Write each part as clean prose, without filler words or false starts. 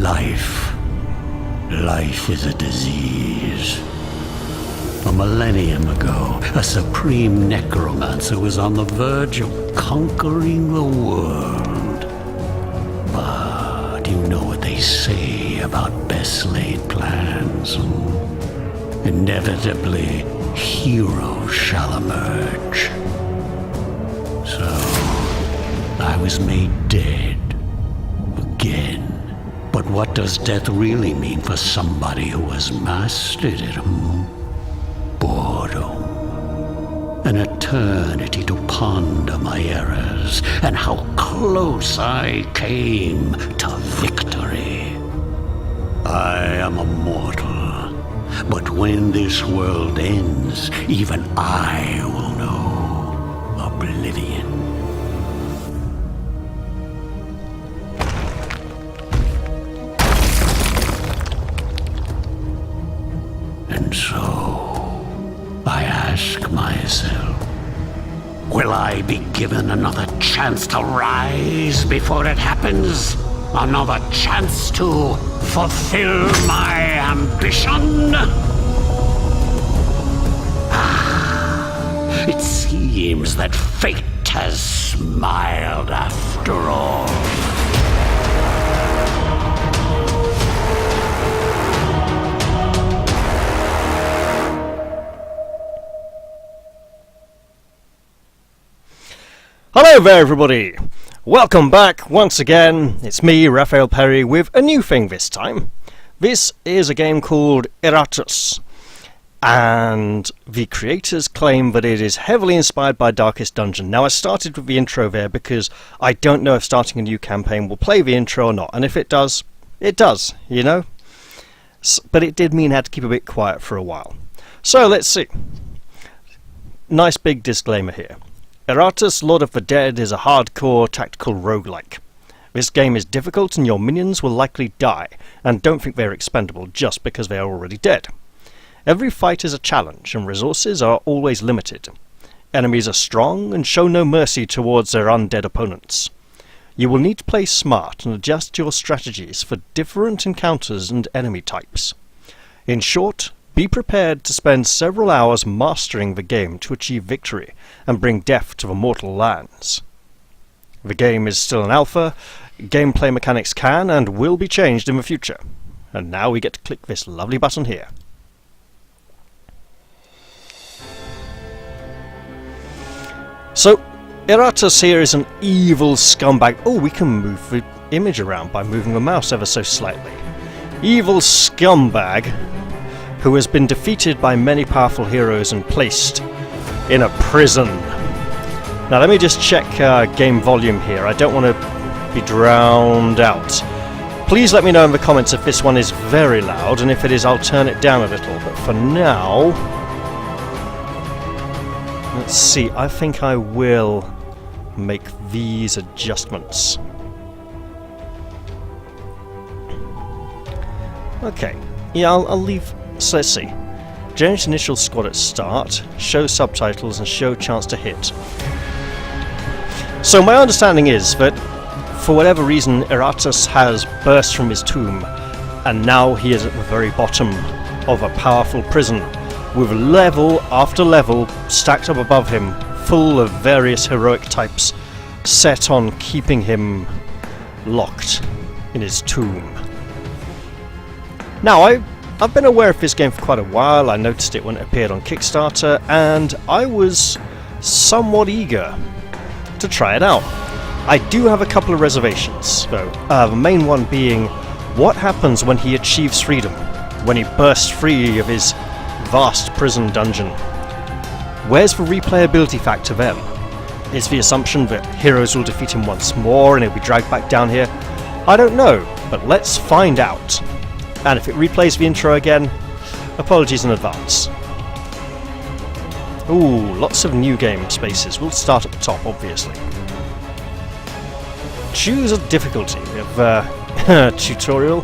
Life is a disease. A millennium ago, a supreme necromancer was on the verge of conquering the world. But you know what they say about best laid plans. Inevitably, heroes shall emerge. So, I was made dead. Again. But what does death really mean for somebody who has mastered it? Boredom. An eternity to ponder my errors and how close I came to victory. I am a mortal, but when this world ends, even I will know oblivion. And so, I ask myself, will I be given another chance to rise before it happens? Another chance to fulfill my ambition? It seems that fate has smiled after all. Hello there everybody! Welcome back once again. It's me, Raphael Perry, with a new thing this time. This is a game called Iratus, and the creators claim that it is heavily inspired by Darkest Dungeon. Now I started with the intro there because I don't know if starting a new campaign will play the intro or not, and if it does, you know? But it did mean I had to keep a bit quiet for a while. So let's see. Nice big disclaimer here. Iratus, Lord of the Dead, is a hardcore tactical roguelike. This game is difficult and your minions will likely die, and don't think they're expendable just because they are already dead. Every fight is a challenge, and resources are always limited. Enemies are strong and show no mercy towards their undead opponents. You will need to play smart and adjust your strategies for different encounters and enemy types. In short, be prepared to spend several hours mastering the game to achieve victory and bring death to the mortal lands. The game is still an alpha, gameplay mechanics can and will be changed in the future. And now we get to click this lovely button here. So, Iratus here is an evil scumbag. Oh, we can move the image around by moving the mouse ever so slightly. Evil scumbag who has been defeated by many powerful heroes and placed in a prison. Now let me just check game volume here. I don't want to be drowned out. Please let me know in the comments if this one is very loud, and if it is I'll turn it down a little. But for now, let's see, I think I will make these adjustments. Okay, yeah, I'll leave. So let's see. Generate initial squad at start, show subtitles and show chance to hit. So my understanding is that for whatever reason Iratus has burst from his tomb and now he is at the very bottom of a powerful prison with level after level stacked up above him full of various heroic types set on keeping him locked in his tomb. Now I've been aware of this game for quite a while. I noticed it when it appeared on Kickstarter, and I was somewhat eager to try it out. I do have a couple of reservations, though. The main one being, what happens when he achieves freedom? When he bursts free of his vast prison dungeon? Where's the replayability factor then? Is the assumption that heroes will defeat him once more and he'll be dragged back down here? I don't know, but let's find out. And if it replays the intro again, apologies in advance. Ooh, lots of new game spaces. We'll start at the top, obviously. Choose a difficulty. We have tutorial.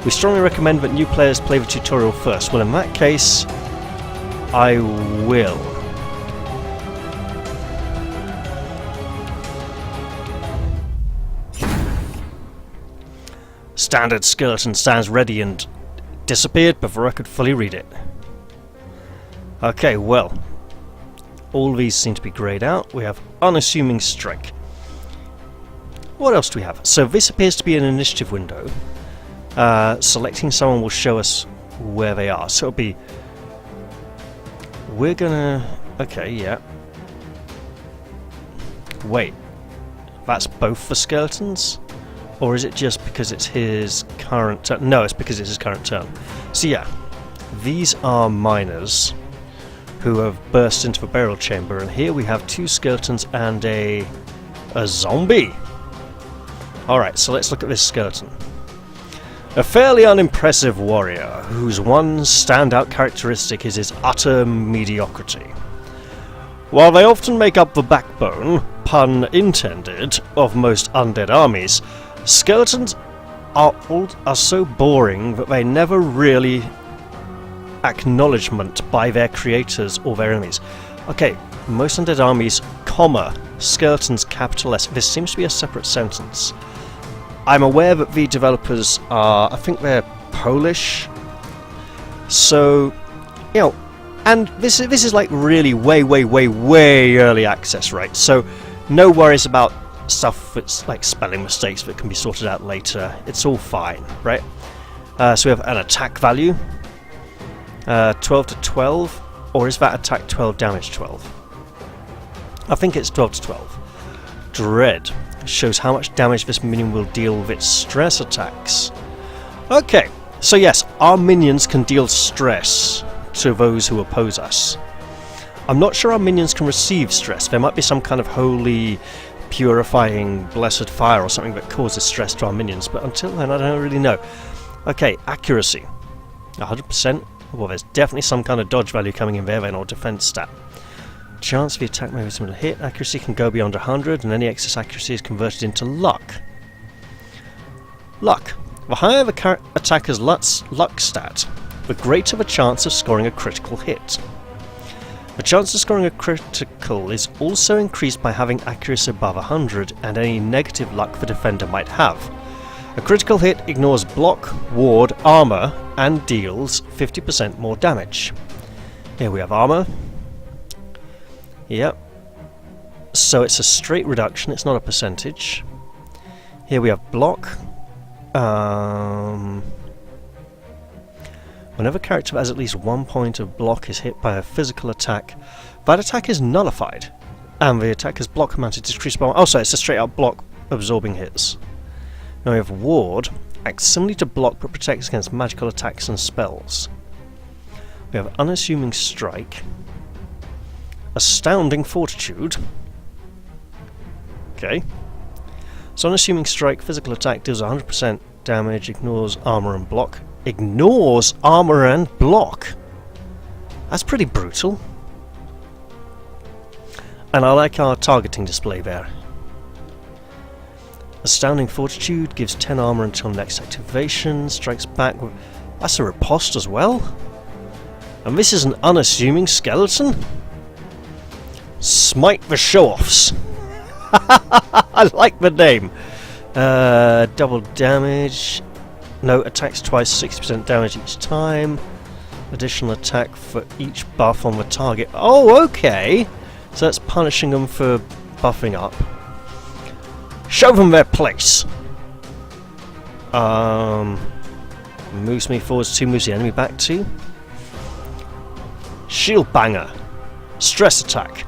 We strongly recommend that new players play the tutorial first. Well, in that case, I will. standard skeleton stands ready and disappeared before I could fully read it. Okay, well, all these seem to be greyed out. We have unassuming strike. What else do we have? So this appears to be an initiative window. Selecting someone will show us where they are. So it'll be... We're gonna... Okay, yeah. Wait. That's both the skeletons? Or is it just because it's his current turn? No, it's because it's his current turn. So yeah, these are miners who have burst into the burial chamber, and here we have 2 skeletons and a zombie. Alright, so let's look at this skeleton. A fairly unimpressive warrior, whose one standout characteristic is his utter mediocrity. While they often make up the backbone, pun intended, of most undead armies, skeletons are so boring that they never really acknowledgement by their creators or their enemies. Okay, most undead armies, comma, skeletons, capital S. This seems to be a separate sentence. I'm aware that the developers are, I think they're Polish, so, you know, and this is like really way early access, right? So no worries about stuff that's like spelling mistakes that can be sorted out later. It's all fine, right? So we have an attack value, 12 to 12, or is that attack 12, damage 12? I think it's 12 to 12. Dread shows how much damage this minion will deal with its stress attacks. Okay, so yes, our minions can deal stress to those who oppose us. I'm not sure our minions can receive stress. There might be some kind of holy, purifying, blessed fire or something that causes stress to our minions, but until then I don't really know. Okay, accuracy. 100%. Well, there's definitely some kind of dodge value coming in there then, or defense stat. Chance the attack may be similar hit. Accuracy can go beyond 100, and any excess accuracy is converted into luck. Luck. The higher the attacker's luck stat, the greater the chance of scoring a critical hit. The chance of scoring a critical is also increased by having accuracy above 100 and any negative luck the defender might have. A critical hit ignores block, ward, armor, and deals 50% more damage. Here we have armor. Yep. So it's a straight reduction, it's not a percentage. Here we have block. Whenever a character that has at least 1 point of block is hit by a physical attack, that attack is nullified, and the attacker's block amount is decreased by 1. Oh, sorry, it's a straight out block absorbing hits. Now we have ward, acts similarly to block but protects against magical attacks and spells. We have unassuming strike, astounding fortitude. Okay. So unassuming strike, physical attack deals 100% damage, ignores armor and block. Ignores armor and block. That's pretty brutal. And I like our targeting display there. Astounding fortitude gives 10 armor until next activation. Strikes back with... That's a riposte as well. And this is an unassuming skeleton. Smite the show-offs. I like the name. Double damage. No, attacks twice, 60% damage each time. Additional attack for each buff on the target. Oh, okay. So that's punishing them for buffing up. Show them their place. Moves me forwards 2, moves the enemy back 2. Shield banger. Stress attack.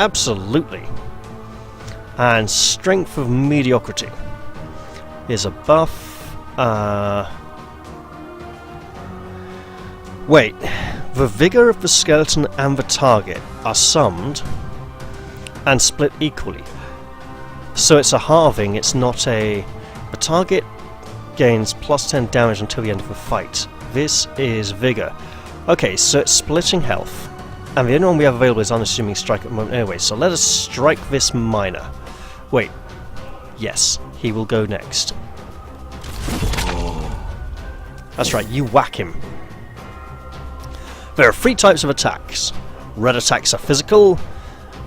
Absolutely. And strength of mediocrity. Here's a buff. Wait. The vigor of the skeleton and the target are summed and split equally. So it's a halving, it's not a... The target gains plus 10 damage until the end of the fight. This is vigor. Okay, so it's splitting health. And the only one we have available is unassuming strike at the moment anyway, so let us strike this miner. Wait. Yes, he will go next. That's right, you whack him. There are 3 types of attacks. Red attacks are physical,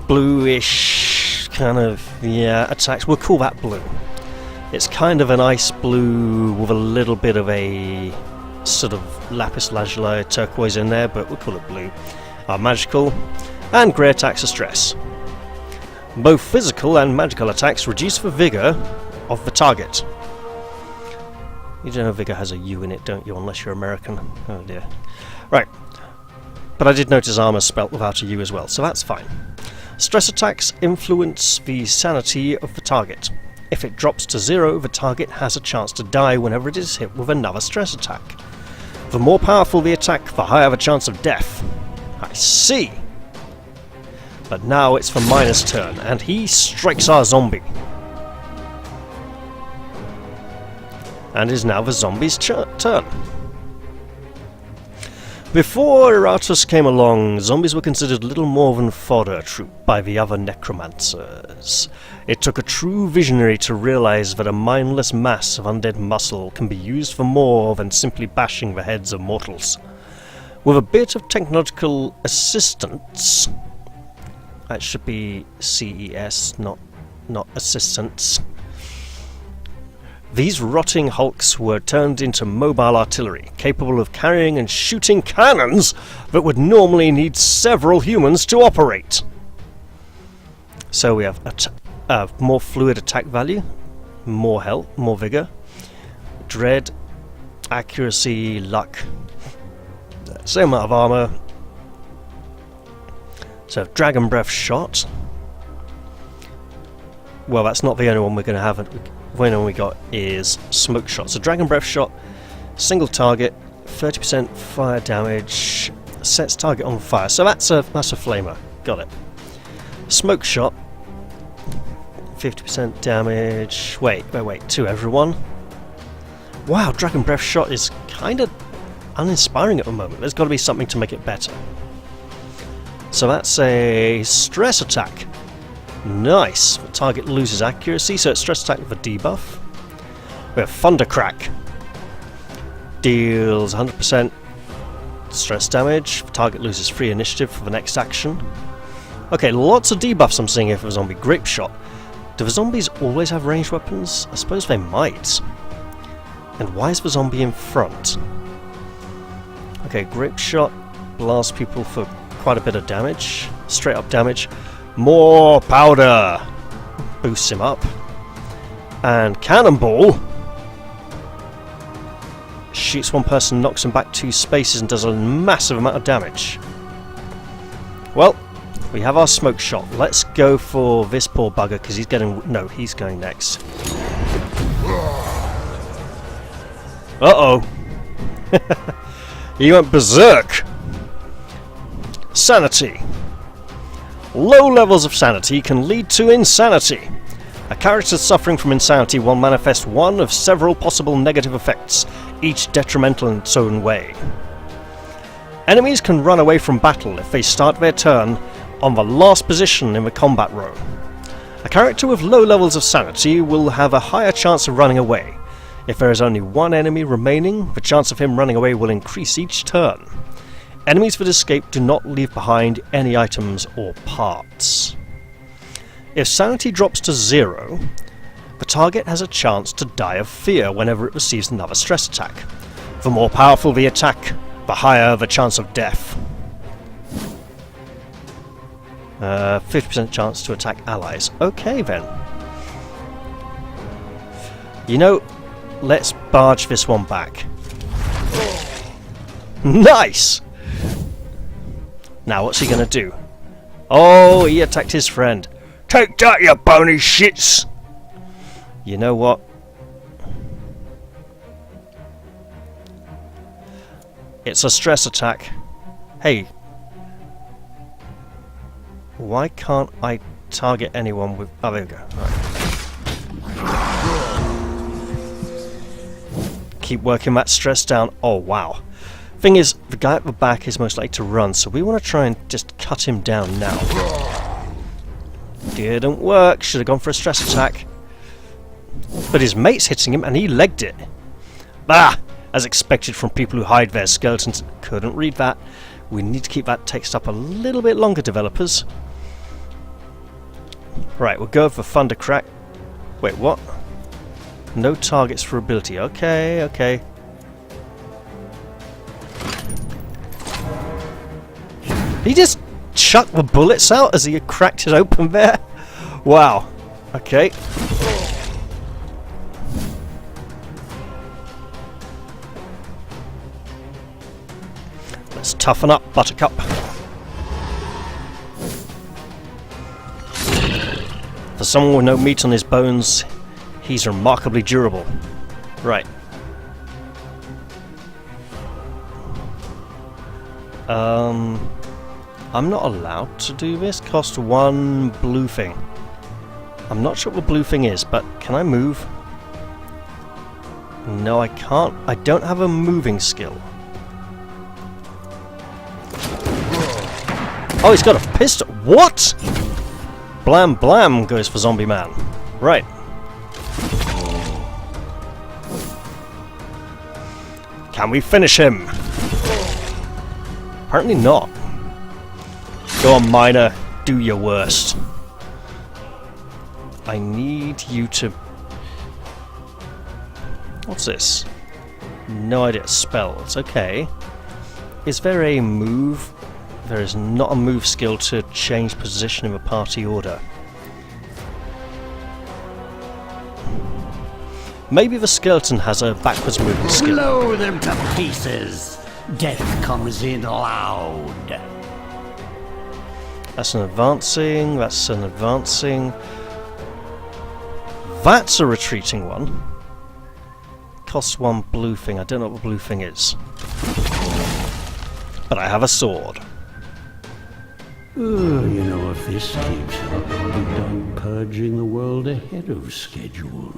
bluish kind of, yeah, attacks. We'll call that blue. It's kind of an ice blue with a little bit of a sort of lapis lazuli turquoise in there, but we'll call it blue. Are magical, and grey attacks are stress. Both physical and magical attacks reduce the vigor of the target. You don't know vigor has a U in it, don't you, unless you're American? Oh dear. Right. But I did notice armor spelt without a U as well, so that's fine. Stress attacks influence the sanity of the target. If it drops to 0, the target has a chance to die whenever it is hit with another stress attack. The more powerful the attack, the higher the chance of death. I see! But now it's for Miner's turn, and he strikes our zombie. And is now the zombie's turn. Before Iratus came along, zombies were considered little more than fodder troop by the other necromancers. It took a true visionary to realize that a mindless mass of undead muscle can be used for more than simply bashing the heads of mortals. With a bit of technological assistance, that should be CES, not assistance. These rotting hulks were turned into mobile artillery, capable of carrying and shooting cannons that would normally need several humans to operate. So we have more fluid attack value, more health, more vigor, dread, accuracy, luck, same amount of armor. So dragon breath shot. Well, that's not the only one we're going to have. The only one we got is smoke shot. So dragon breath shot, single target, 30% fire damage, sets target on fire. So that's a flamer. Got it. Smoke shot, 50% damage. Wait, to everyone. Wow, dragon breath shot is kind of uninspiring at the moment. There's got to be something to make it better. So that's a stress attack. Nice. The target loses accuracy, so it's stress attack with a debuff. We have Thundercrack. Deals 100% stress damage. The target loses free initiative for the next action. Okay, lots of debuffs I'm seeing here for the zombie. Grape Shot. Do the zombies always have ranged weapons? I suppose they might. And why is the zombie in front? Okay, Grape Shot blasts people for quite a bit of damage. Straight up damage. More powder! Boosts him up. And Cannonball shoots one person, knocks him back 2 spaces and does a massive amount of damage. Well, we have our smoke shot. Let's go for this poor bugger because he's getting... No, he's going next. Uh-oh. He went berserk. Sanity. Low levels of sanity can lead to insanity. A character suffering from insanity will manifest one of several possible negative effects, each detrimental in its own way. Enemies can run away from battle if they start their turn on the last position in the combat row. A character with low levels of sanity will have a higher chance of running away. If there is only one enemy remaining, the chance of him running away will increase each turn. Enemies that escape do not leave behind any items or parts. If sanity drops to 0, the target has a chance to die of fear whenever it receives another stress attack. The more powerful the attack, the higher the chance of death. 50% chance to attack allies. Okay then. You know, let's barge this one back. Nice! Now what's he gonna do? Oh, he attacked his friend. Take that, you bony shits! You know what? It's a stress attack. Hey. Why can't I target anyone with... Oh, there we go. Right. Keep working that stress down. Oh, wow. Thing is, the guy at the back is most likely to run, so we want to try and just cut him down now. Didn't work. Should have gone for a stress attack. But his mate's hitting him and he legged it. Bah! As expected from people who hide their skeletons. Couldn't read that. We need to keep that text up a little bit longer, developers. Right, we'll go for Thundercrack. Wait, what? No targets for ability. Okay, okay. He just chucked the bullets out as he cracked it open there. Wow. Okay. Let's toughen up, Buttercup. For someone with no meat on his bones, he's remarkably durable. Right. I'm not allowed to do this. Cost 1 blue thing. I'm not sure what the blue thing is, but can I move? No, I can't. I don't have a moving skill. Oh, he's got a pistol. What? Blam blam goes for Zombie Man. Right. Can we finish him? Apparently not. Go on, Miner. Do your worst. I need you to... What's this? No idea. Spells. Okay. Is there a move? There is not a move skill to change position in the party order. Maybe the skeleton has a backwards movement skill. Blow them to pieces! Death comes in loud. That's an advancing, that's an advancing. That's a retreating one. Costs 1 blue thing. I don't know what the blue thing is. But I have a sword. You know, if this keeps up, we'll be done purging the world ahead of schedule.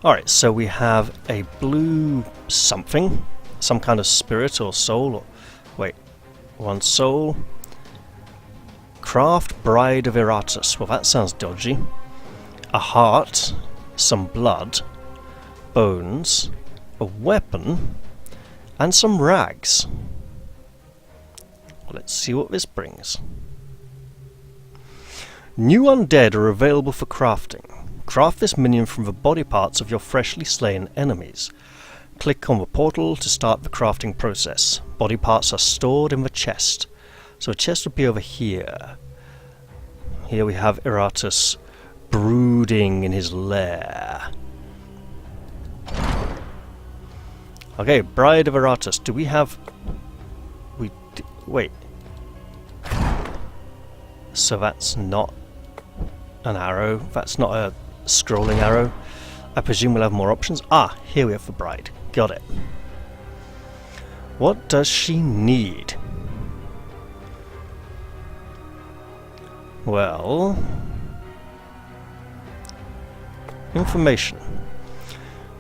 Alright, so we have a blue something. Some kind of spirit or soul. Or, wait, 1 soul. Craft Bride of Iratus. Well, that sounds dodgy. A heart. Some blood. Bones. A weapon. And some rags. Let's see what this brings. New undead are available for crafting. Craft this minion from the body parts of your freshly slain enemies. Click on the portal to start the crafting process. Body parts are stored in the chest. So a chest would be over here. Here we have Iratus brooding in his lair. Okay, Bride of Iratus. Do we have... Wait. So that's not an arrow. That's not a scrolling arrow. I presume we'll have more options. Ah, here we have the bride. Got it. What does she need? Well... Information.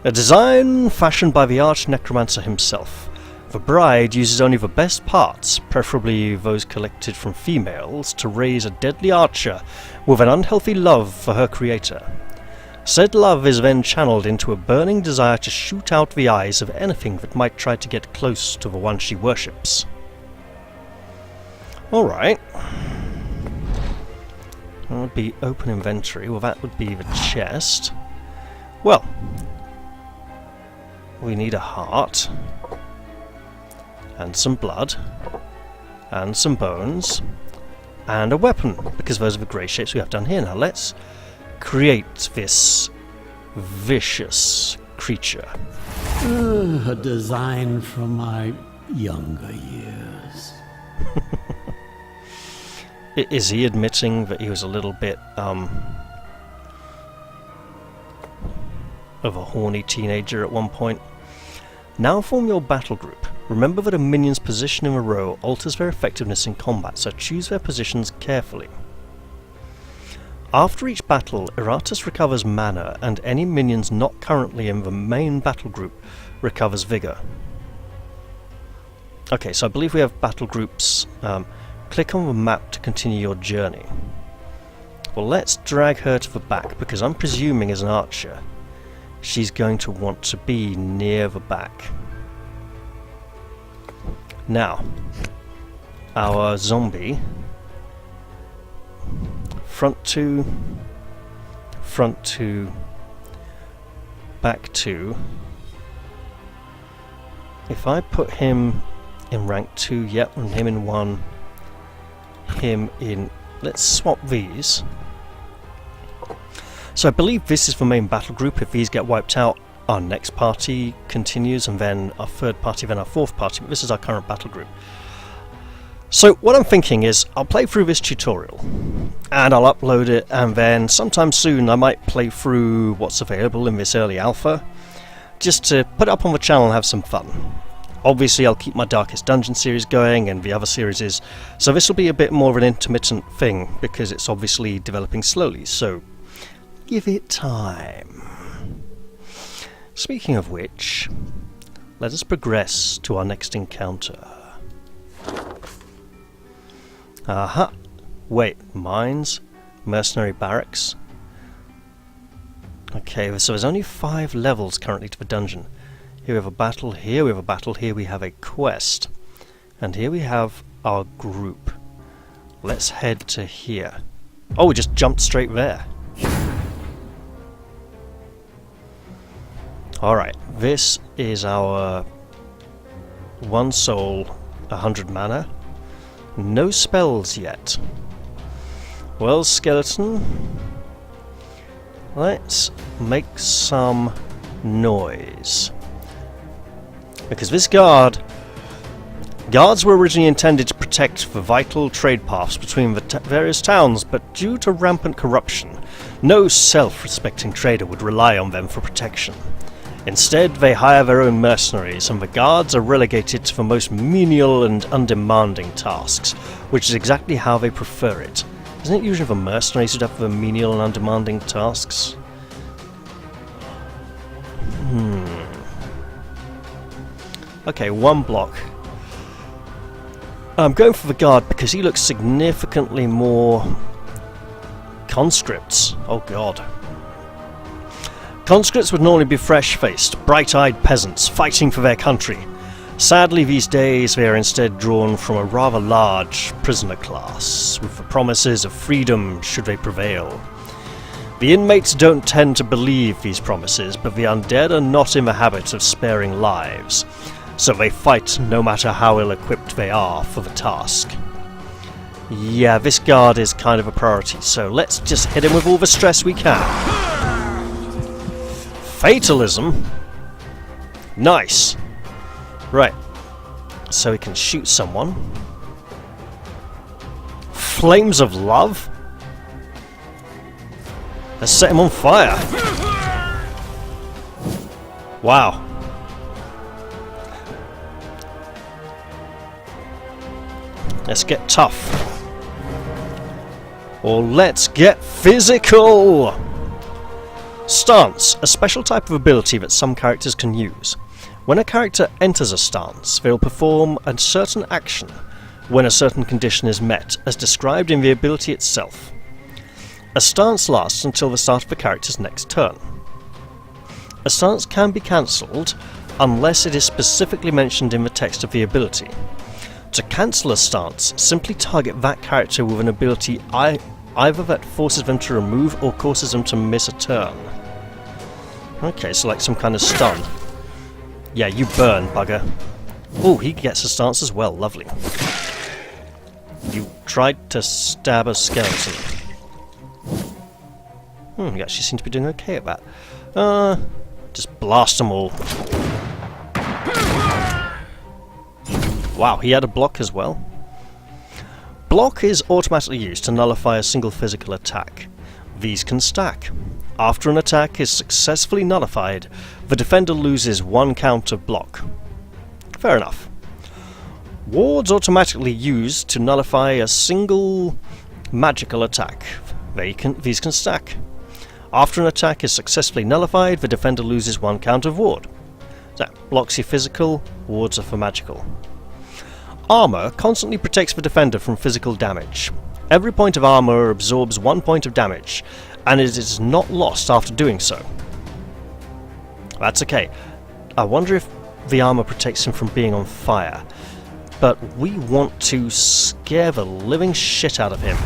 A design fashioned by the arch-necromancer himself. The bride uses only the best parts, preferably those collected from females, to raise a deadly archer with an unhealthy love for her creator. Said love is then channeled into a burning desire to shoot out the eyes of anything that might try to get close to the one she worships. Alright. That would be open inventory. Well, that would be the chest. Well, we need a heart. And some blood. And some bones. And a weapon, because those are the grey shapes we have down here. Now let's create this vicious creature. A design from my younger years. Is he admitting that he was a little bit of a horny teenager at one point? Now form your battle group. Remember that a minion's position in a row alters their effectiveness in combat, so choose their positions carefully. After each battle, Iratus recovers mana, and any minions not currently in the main battle group recovers vigor. Okay, so I believe we have battle groups. Click on the map to continue your journey. Well, let's drag her to the back, because I'm presuming as an archer, she's going to want to be near the back. Now, our zombie, front two, back to... If I put him in rank 2, yep, and him in 1, him in... Let's swap these. So I believe this is the main battle group. If these get wiped out, our next party continues, and then our third party, then our fourth party, but this is our current battle group. So what I'm thinking is, I'll play through this tutorial, and I'll upload it, and then sometime soon I might play through what's available in this early alpha, just to put it up on the channel and have some fun. Obviously I'll keep my Darkest Dungeon series going, and the other series, so this will be a bit more of an intermittent thing, because it's obviously developing slowly, so give it time. Speaking of which, let us progress to our next encounter. Aha! Wait, mines? Mercenary barracks? Okay, so there's only 5 levels currently to the dungeon. Here we have a battle, here we have a battle, here we have a quest. And here we have our group. Let's head to here. Oh, we just jumped straight there. Alright, this is our 1 soul, 100 mana. No spells yet. Well, skeleton, let's make some noise. Because this guards were originally intended to protect the vital trade paths between the various towns, but due to rampant corruption, no self-respecting trader would rely on them for protection. Instead, they hire their own mercenaries, and the guards are relegated to the most menial and undemanding tasks, which is exactly how they prefer it. Isn't it usually the mercenaries who'd have the menial and undemanding tasks? Okay, 1 block. I'm going for the guard because he looks significantly more... Conscripts. Oh god. Conscripts would normally be fresh-faced, bright-eyed peasants fighting for their country. Sadly, these days they are instead drawn from a rather large prisoner class, with the promises of freedom should they prevail. The inmates don't tend to believe these promises, but the undead are not in the habit of sparing lives, so they fight no matter how ill-equipped they are for the task. Yeah, this guard is kind of a priority, so let's just hit him with all the stress we can. Fatalism? Nice. Right. So we can shoot someone. Flames of love? Let's set him on fire. Wow. Let's get tough. Or let's get physical! Stance, a special type of ability that some characters can use. When a character enters a stance, they will perform a certain action when a certain condition is met, as described in the ability itself. A stance lasts until the start of the character's next turn. A stance can be cancelled unless it is specifically mentioned in the text of the ability. To cancel a stance, simply target that character with an ability either that forces them to remove or causes them to miss a turn. Okay, so like some kind of stun. Yeah, you burn, bugger. Oh, he gets a stance as well, lovely. You tried to stab a skeleton. You actually seem to be doing okay at that. Just blast them all. Wow, he had a block as well. Block is automatically used to nullify a single physical attack. These can stack. After an attack is successfully nullified, the defender loses 1 count of block. Fair enough. Wards automatically used to nullify a single magical attack. These can stack. After an attack is successfully nullified, the defender loses 1 count of ward. So, blocks are physical, wards are for magical. Armor constantly protects the defender from physical damage. Every point of armor absorbs 1 point of damage, and it is not lost after doing so. That's okay. I wonder if the armor protects him from being on fire, but we want to scare the living shit out of him.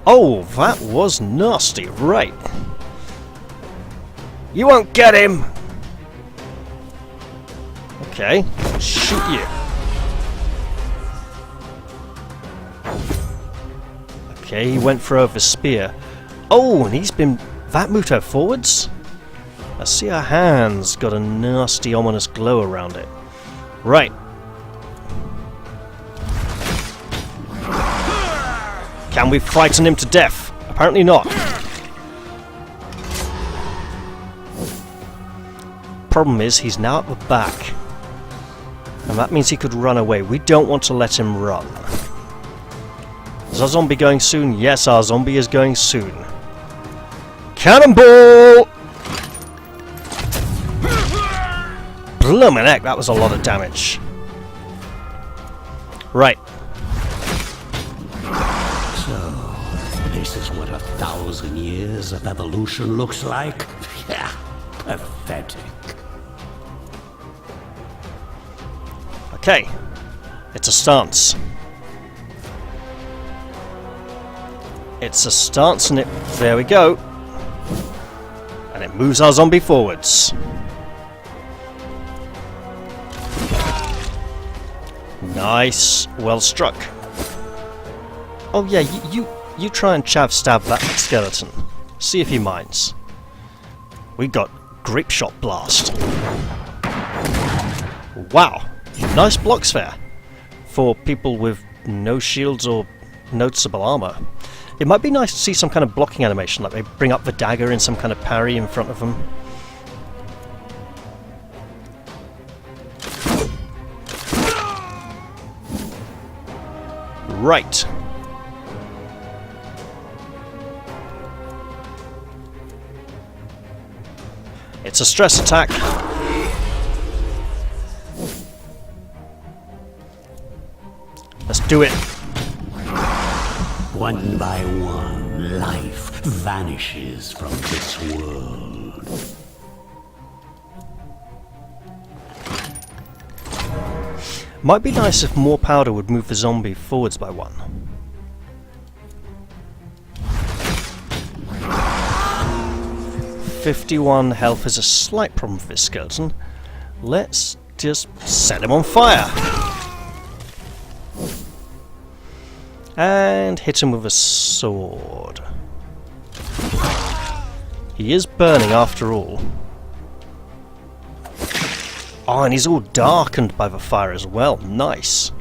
Oh, that was nasty. Right. You won't get him! Okay, shoot you. Okay, he went for over spear. Oh, and he's been... That moved her forwards? I see her hands got a nasty, ominous glow around it. Right. Can we frighten him to death? Apparently not. Problem is, he's now at the back. And that means he could run away. We don't want to let him run. Is our zombie going soon? Yes, our zombie is going soon. Cannonball! Bloomin' heck, that was a lot of damage. Right. So, this is what 1,000 years of evolution looks like? Yeah, pathetic. Okay. It's a stance. It's a stance and it... There we go. And it moves our zombie forwards. Nice. Well struck. Oh yeah, you try and stab that skeleton. See if he minds. We got grape shot blast. Wow. Nice blocks there. For people with no shields or noticeable armor. It might be nice to see some kind of blocking animation, like they bring up the dagger in some kind of parry in front of them. Right. It's a stress attack. Let's do it. One by one, life vanishes from this world. Might be nice if more powder would move the zombie forwards by one. .51 health is a slight problem for this skeleton. Let's just set him on fire. And hit him with a sword. He is burning after all. Oh, and he's all darkened by the fire as well. Nice.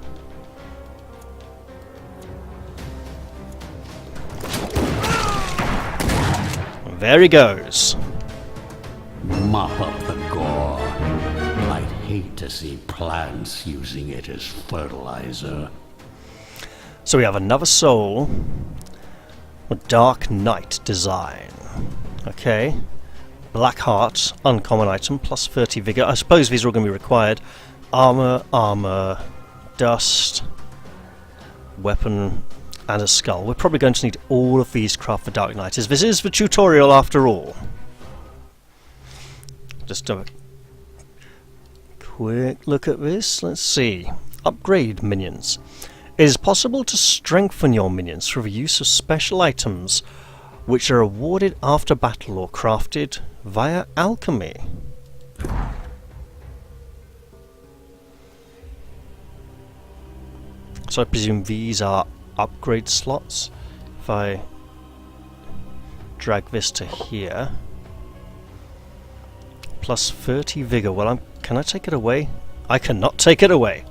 There he goes. Mop up the gore. I'd hate to see plants using it as fertilizer. So we have another soul. A Dark Knight design. Okay. Black Heart, uncommon item, plus 30 vigor. I suppose these are all going to be required. Armor, dust, weapon, and a skull. We're probably going to need all of these to craft the Dark Knight. This is the tutorial after all. Just do a quick look at this. Let's see. Upgrade minions. It is possible to strengthen your minions through the use of special items which are awarded after battle or crafted via alchemy. So I presume these are upgrade slots. If I drag this to here. Plus 30 vigor. Well, can I take it away? I cannot take it away.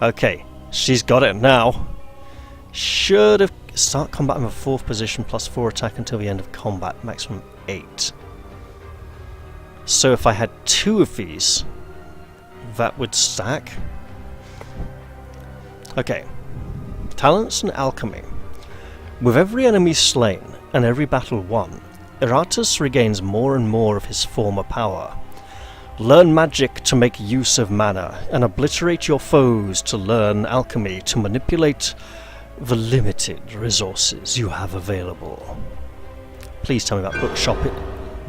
Okay. She's got it now. Should have... Start combat in the 4th position, plus 4 attack until the end of combat, maximum 8. So if I had 2 of these, that would stack. Okay. Talents and alchemy. With every enemy slain and every battle won, Iratus regains more and more of his former power. Learn magic to make use of mana, and obliterate your foes to learn alchemy to manipulate the limited resources you have available. Please tell me about bookshop.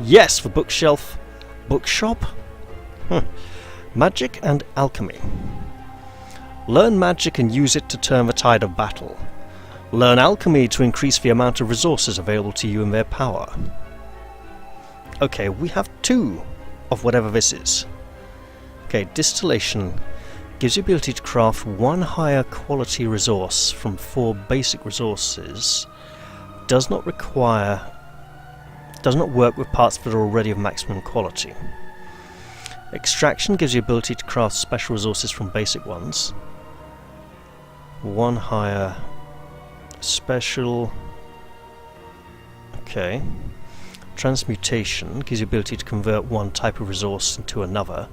Yes, the bookshelf. Bookshop? Magic and alchemy. Learn magic and use it to turn the tide of battle. Learn alchemy to increase the amount of resources available to you and their power. Okay, we have 2 of whatever this is. Okay, distillation gives you the ability to craft 1 higher quality resource from 4 basic resources. Does not work with parts that are already of maximum quality. Extraction gives you the ability to craft special resources from basic ones. 1 higher special. Okay. Transmutation gives you the ability to convert 1 type of resource into another.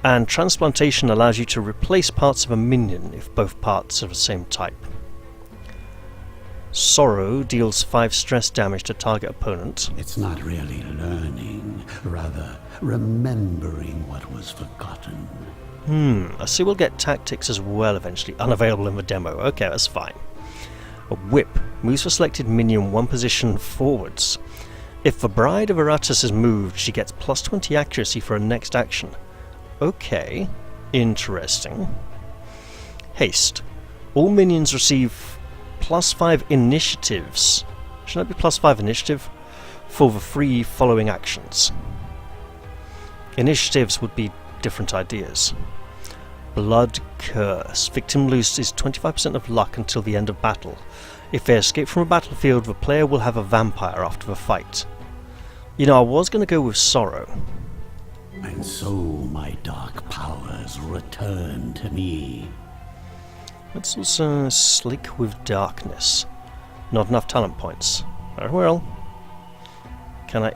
And transplantation allows you to replace parts of a minion if both parts are the same type. Sorrow deals 5 stress damage to target opponent. It's not really learning, rather remembering what was forgotten. I see we'll get tactics as well eventually, unavailable in the demo. Okay, that's fine. A whip moves the selected minion 1 position forwards. If the bride of Iratus is moved, she gets plus 20 accuracy for her next action. Okay, interesting. Haste. All minions receive plus 5 initiatives. Shouldn't that be plus 5 initiative? For the 3 following actions. Initiatives would be different ideas. Blood Curse. Victim loses 25% of luck until the end of battle. If they escape from a battlefield, the player will have a vampire after the fight. You know, I was going to go with Sorrow. And so my dark powers return to me. Let's also Slick with Darkness. Not enough talent points. Very well. Can I...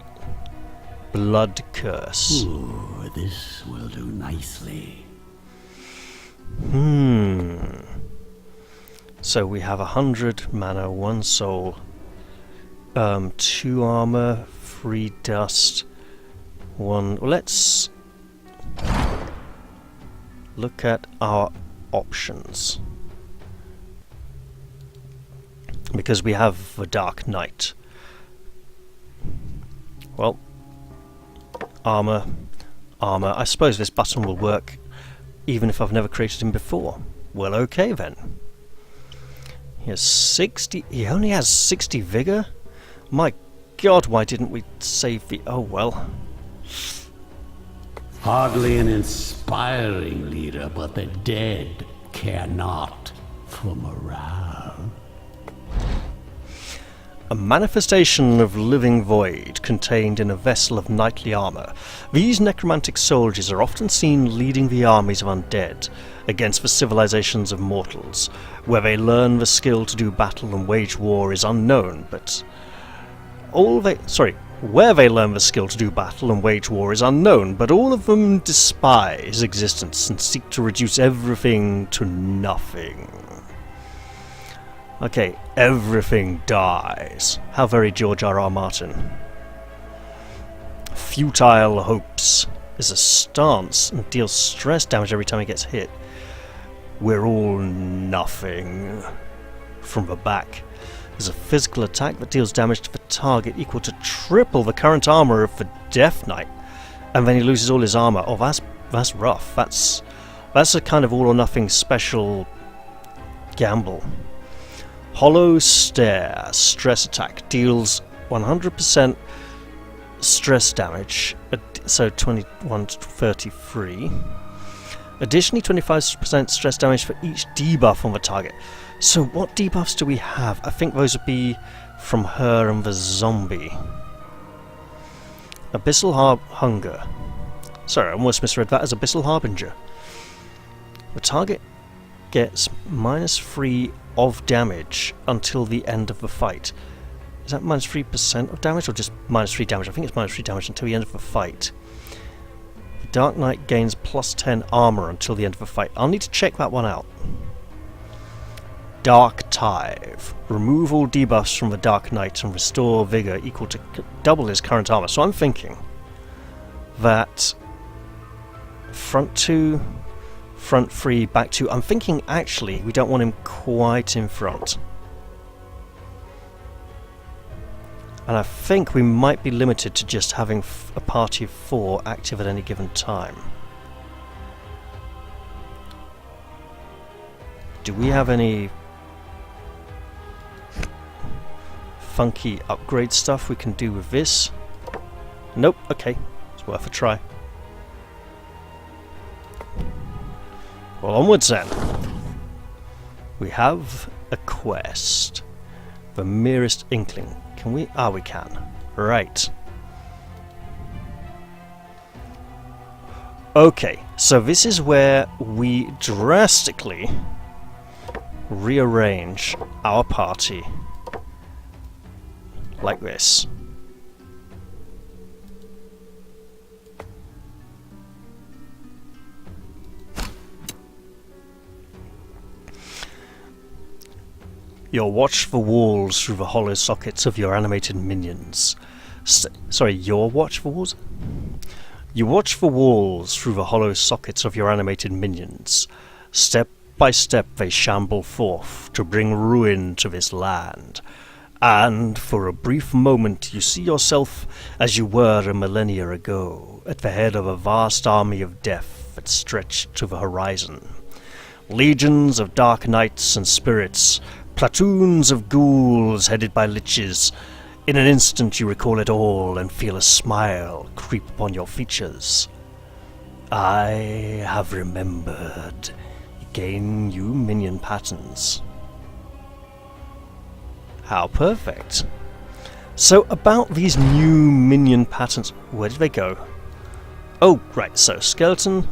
Blood Curse. Ooh, this will do nicely. So we have 100 mana, 1 soul, 2 armor, 3 dust, 1... Well, let's look at our options. Because we have the Dark Knight. Well, armor. I suppose this button will work even if I've never created him before. Well, okay then. He has 60... He only has 60 vigor? My god, why didn't we save the... Oh well. Hardly an inspiring leader, but the dead care not for morale. A manifestation of living void contained in a vessel of knightly armour. These necromantic soldiers are often seen leading the armies of undead against the civilizations of mortals. Where they learn the skill to do battle and wage war is unknown, but where they learn the skill to do battle and wage war is unknown, but all of them despise existence and seek to reduce everything to nothing. Okay, everything dies. How very George R.R. Martin. Futile Hopes is a stance and deals stress damage every time he gets hit. We're all nothing. From the back. There's a physical attack that deals damage to the target equal to triple the current armor of the Death Knight. And then he loses all his armor. Oh, that's rough. That's a kind of all or nothing special gamble. Hollow Stare, stress attack, deals 100% stress damage, so 21 to 33. Additionally, 25% stress damage for each debuff on the target. So what debuffs do we have? I think those would be from her and the zombie. Abyssal Hunger. Sorry, I almost misread that as Abyssal Harbinger. The target gets -3 of damage until the end of the fight. Is that -3% of damage or just -3 damage? I think it's -3 damage until the end of the fight. The Dark Knight gains +10 armor until the end of the fight. I'll need to check that one out. Dark Tithe. Remove all debuffs from the Dark Knight and restore vigor equal to double his current armor. So I'm thinking that front 2, front 3, back 2. I'm thinking actually we don't want him quite in front. And I think we might be limited to just having a party of 4 active at any given time. Do we have any funky upgrade stuff we can do with this. Nope, okay, it's worth a try. Well, onwards then. We have a quest. The merest inkling. Can we? Ah, we can. Right. Okay, so this is where we drastically rearrange our party. Like this. You'll watch the walls through the hollow sockets of your animated minions. You'll watch the walls? You watch the walls through the hollow sockets of your animated minions. Step by step they shamble forth to bring ruin to this land. And for a brief moment you see yourself as you were a millennia ago, at the head of a vast army of death that stretched to the horizon. Legions of dark knights and spirits, platoons of ghouls headed by liches. In an instant you recall it all and feel a smile creep upon your features. I have remembered. Gain new minion patterns. How perfect. So about these new minion patterns, where did they go? Oh, right, so skeleton.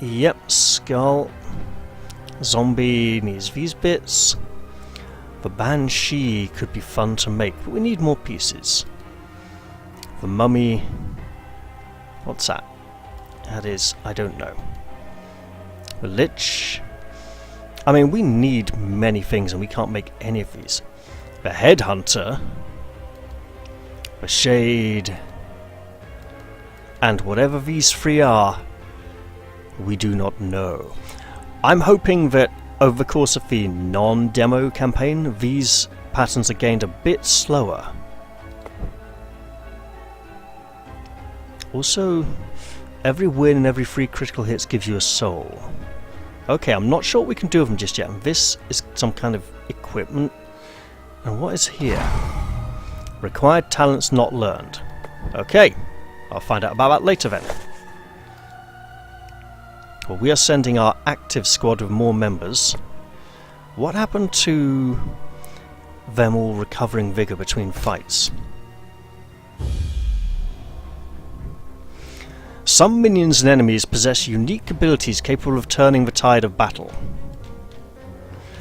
Yep, skull. Zombie needs these bits. The Banshee could be fun to make, but we need more pieces. The mummy... what's that? That is... I don't know. The lich... I mean, we need many things and we can't make any of these. The headhunter... the shade... and whatever these three are, we do not know. I'm hoping that over the course of the non-demo campaign, these patterns are gained a bit slower. Also, every win and every 3 critical hits gives you a soul. Okay, I'm not sure what we can do with them just yet. And this is some kind of equipment. And what is here? Required talents not learned. Okay, I'll find out about that later then. Well, we are sending our active squad with more members. What happened to them all recovering vigor between fights? Some minions and enemies possess unique abilities capable of turning the tide of battle.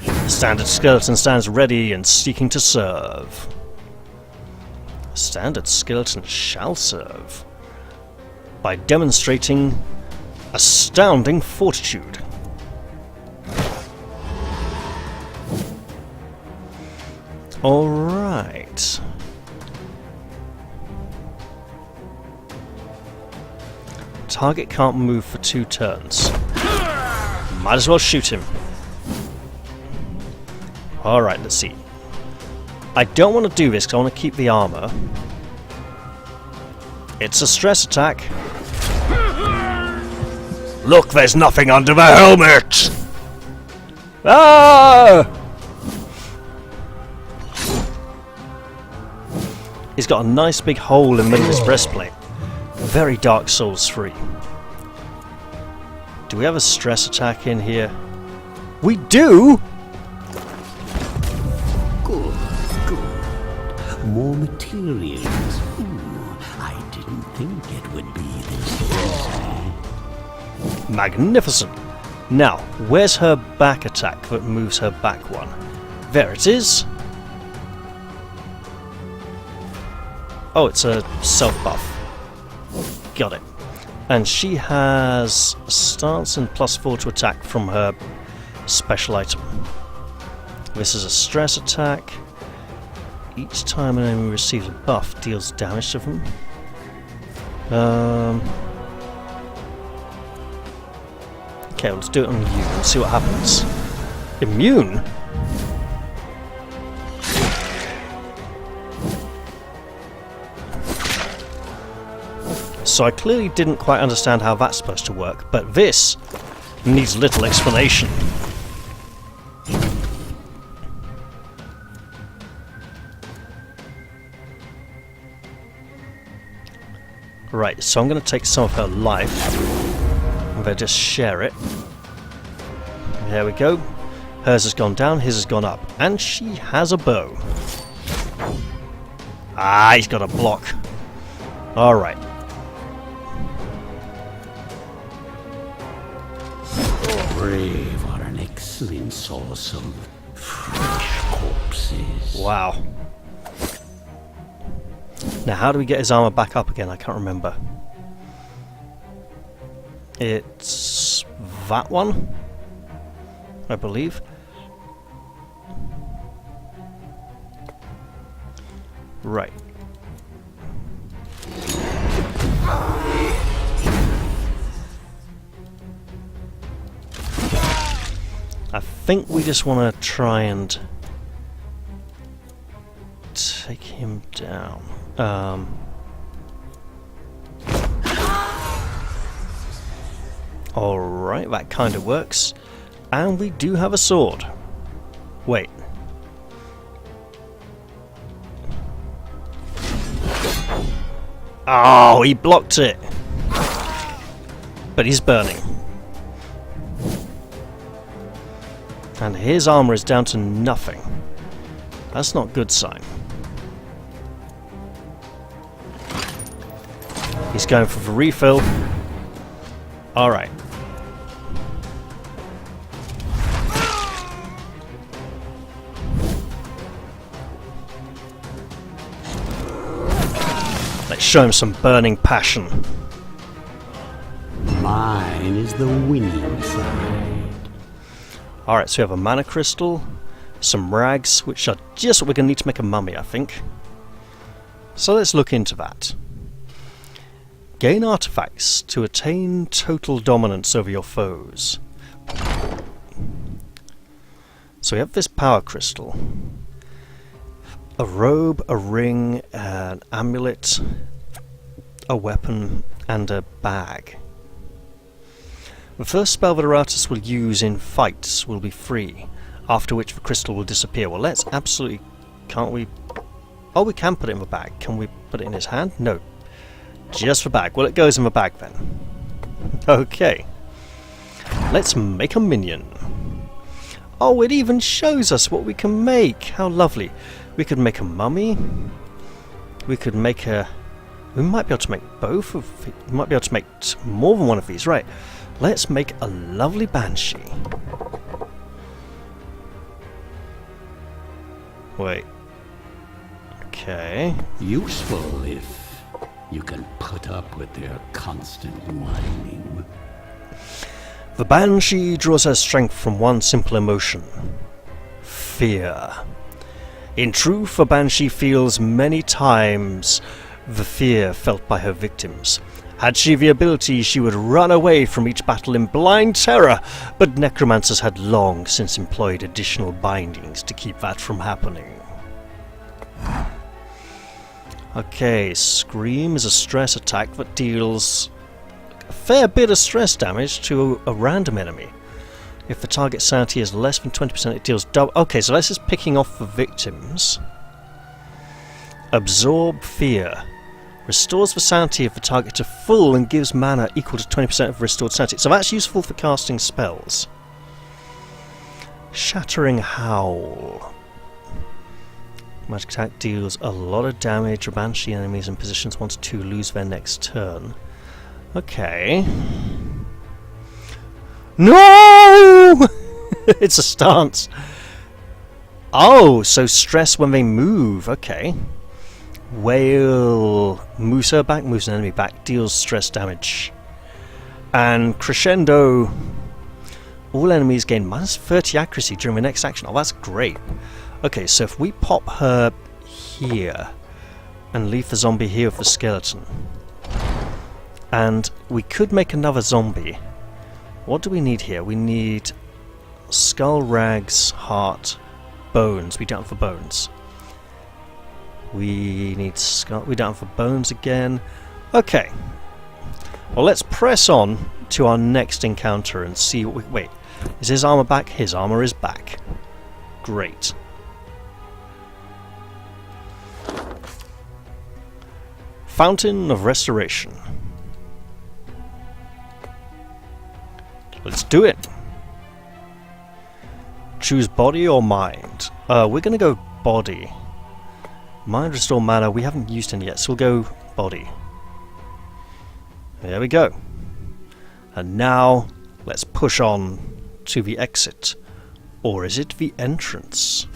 The standard skeleton stands ready and seeking to serve. The standard skeleton shall serve by demonstrating astounding fortitude. Alright. Target can't move for 2 turns. Might as well shoot him. Alright, let's see. I don't want to do this because I want to keep the armor. It's a stress attack. Look, there's nothing under the helmet! Ah! He's got a nice big hole in the middle of his breastplate. Very Dark Souls 3. Do we have a stress attack in here? We do! Good, good. More materials. I didn't think it would be this easy. Magnificent! Now, where's her back attack that moves her back one? There it is! Oh, it's a self-buff. Got it. And she has a stance and +4 to attack from her special item. This is a stress attack. Each time an enemy receives a buff, deals damage to them. Okay, let's do it on you and see what happens. Immune? So I clearly didn't quite understand how that's supposed to work, but this needs little explanation. Right, so I'm going to take some of her life. I'm going to just share it. There we go. Hers has gone down, his has gone up. And she has a bow. Ah, he's got a block. Alright. Brave are an excellent source of fresh corpses. Wow. Now, how do we get his armor back up again? I can't remember. It's that one, I believe. Right. I think we just want to try and take him down. Alright, that kind of works. And we do have a sword. Wait. Oh, he blocked it! But he's burning. And his armor is down to nothing. That's not a good sign. He's going for the refill. Alright. Let's show him some burning passion. Mine is the winning side. Alright, so we have a mana crystal, some rags, which are just what we're going to need to make a mummy, I think. So let's look into that. Gain artifacts to attain total dominance over your foes. So we have this power crystal, a robe, a ring, an amulet, a weapon, and a bag. The first spell that Iratus will use in fights will be free, after which the crystal will disappear. Well, let's absolutely... Can't we... Oh, we can put it in the bag. Can we put it in his hand? No. Just the bag. Well, it goes in the bag then. Okay. Let's make a minion. Oh, it even shows us what we can make. How lovely. We could make a mummy. We could make a... We might be able to make both of... We might be able to make more than one of these. Right. Let's make a lovely Banshee. Wait. Okay. Useful if you can put up with their constant whining. The Banshee draws her strength from one simple emotion. Fear. In truth, a Banshee feels many times the fear felt by her victims. Had she the ability, she would run away from each battle in blind terror, but necromancers had long since employed additional bindings to keep that from happening. Okay, Scream is a stress attack that deals a fair bit of stress damage to a random enemy. If the target's sanity is less than 20%, it deals double... Okay, so this is picking off the victims. Absorb Fear. Restores the sanity of the target to full and gives mana equal to 20% of restored sanity. So that's useful for casting spells. Shattering Howl. Magic attack deals a lot of damage. Banshee enemies in positions 1 to 2 lose their next turn. Okay. No! It's a stance. Oh, so stress when they move. Okay. Wail moves her back, moves an enemy back, deals stress damage. And Crescendo, all enemies gain minus 30 accuracy during the next action. Oh, that's great. Okay, so if we pop her here and leave the zombie here with the skeleton, and we could make another zombie. What do we need here? We need skull, rags, heart, bones. We don't have the bones. We need skull. We don't have the bones again. Okay. Well, let's press on to our next encounter and see what we... Wait. Is his armor back? His armor is back. Great. Fountain of Restoration. Let's do it. Choose body or mind. We're going to go body. Mind, restore mana. We haven't used any yet, so we'll go body. There we go. And now let's push on to the exit. Or is it the entrance?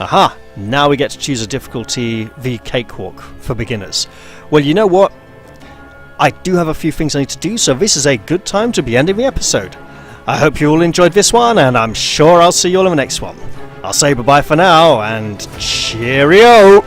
Aha! Now we get to choose a difficulty, the cakewalk, for beginners. Well, you know what? I do have a few things I need to do, so this is a good time to be ending the episode. I hope you all enjoyed this one, and I'm sure I'll see you all in the next one. I'll say bye-bye for now, and cheerio!